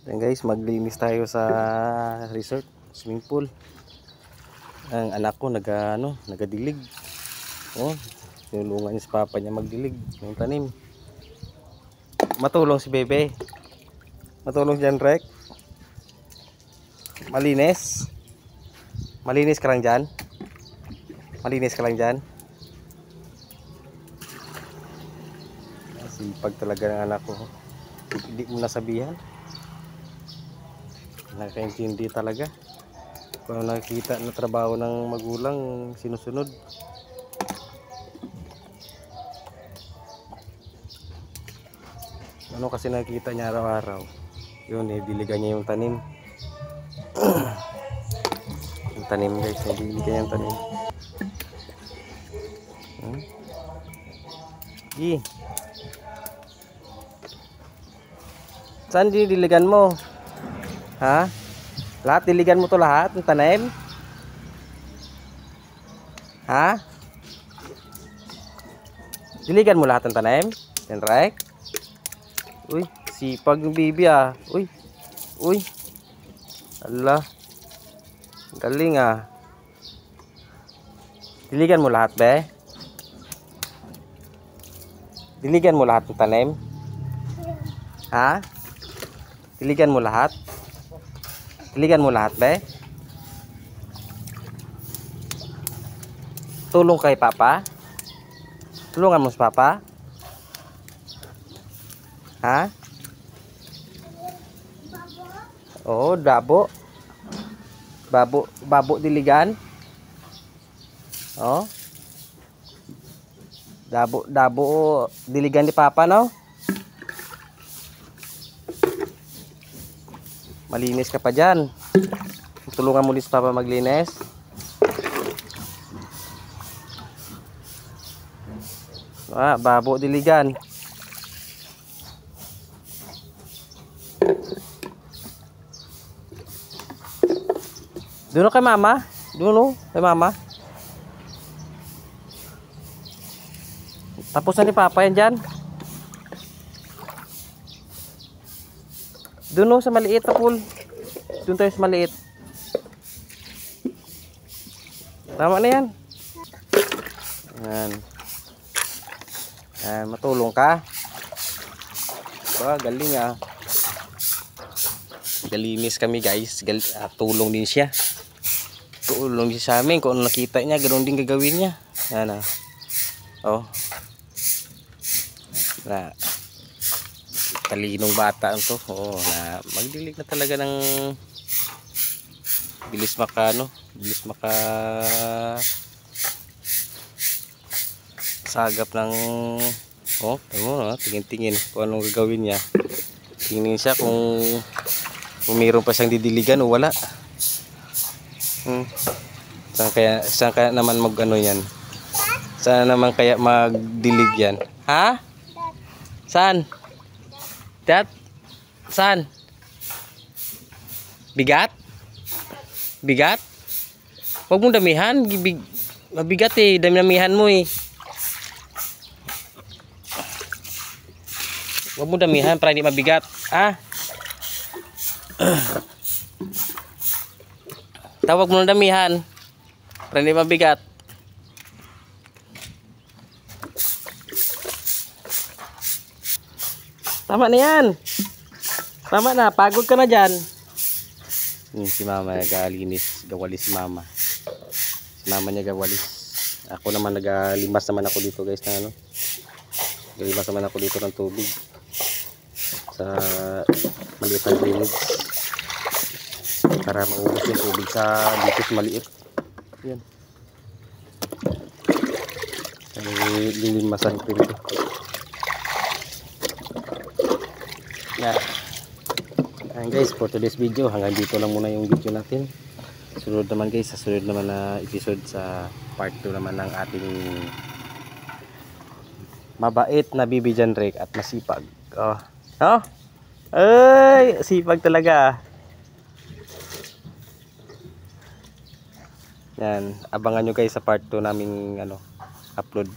Then guys, maglinis tayo sa resort, swimming pool. Ang anak ko nagadilig. Oh, tinulungan niya si papa niya magdilig ng tanim. Matulong si Bebe. Matulong diyan, Rek. Malinis. Malinis ka lang diyan. Malinis ka lang diyan. Sipag talaga ng anak ko. Hindi mo nasabihan. Nakakaintindi talaga. Kung nakikita na trabaho ng magulang, sinusunod. Ano kasi nakikita niya araw-araw. Yun, diligan niya yung tanim. Yung tanim guys, diligan niya yung tanim. Saan diligan mo? Ha? Lahat diligan mo to lahat ng tanim? Ha? Diligan mo lahat ng tanim? Yan, right? Uy, sipag ng bibi ah. Uy. Uy. Allah. Galing ah. Diligan mo lahat, be? Diligan mo lahat ng tanim? Ha? Diligan mo lahat? Diligan mo lahat, be? Tulong kay papa? Tulungan mo si papa? Ha? Oo, dabo. Babo diligan. Oh. Dabo diligan ni papa, no? Malinis ka pa dyan. Tulungan mo si papa maglinis. Babo diligan. Doon kay mama. Doon kay mama. Tapos na ni papa yan dyan. Doon sa maliit na pool. Doon tayo sa maliit. Tama na yan. Yan. Yan, matulong ka. Galing ah. Galinis kami guys. Tulong din siya. Tulong din sa amin. Kung ano nakita niya, ganoon din gagawin niya. Yan ah. Oh. Na talinong bata to. Oh, na magdilig na talaga ng bilis maka sagap ng tingin-tingin kung anong gagawin niya. Tingin siya kung mayroon pa siyang didiligan o wala. Saan kaya naman yan? Saan naman kaya magdilig yan? Ha? Saan? Dad? Saan? Bigat? Bigat? Huwag mong damihan. Mabigat eh. Damihan mo eh. Huwag mong damihan para hindi mabigat. Ah? Tawag mo ng damihan para hindi mabigat. Tama na yan. Tama na. Pagod ka na dyan. Si mama nagalinis. Gawalis si mama. Si mama niya gawalis. Ako naman nagalimas naman ako dito guys na Galimas naman ako dito ng tubig. Sa maliit na drainage. Para maubos yung tubig dito sa maliit. Yan. Lilimasan ko dito. Ayan guys, for today's video hanggang dito lang muna yung video natin. Sunod naman guys, sa sunod naman na episode sa part 2 naman ng ating mabait na bibi dyan, Rek, at masipag. Ay, sipag talaga. Yan, abangan nyo guys sa part 2 naming upload.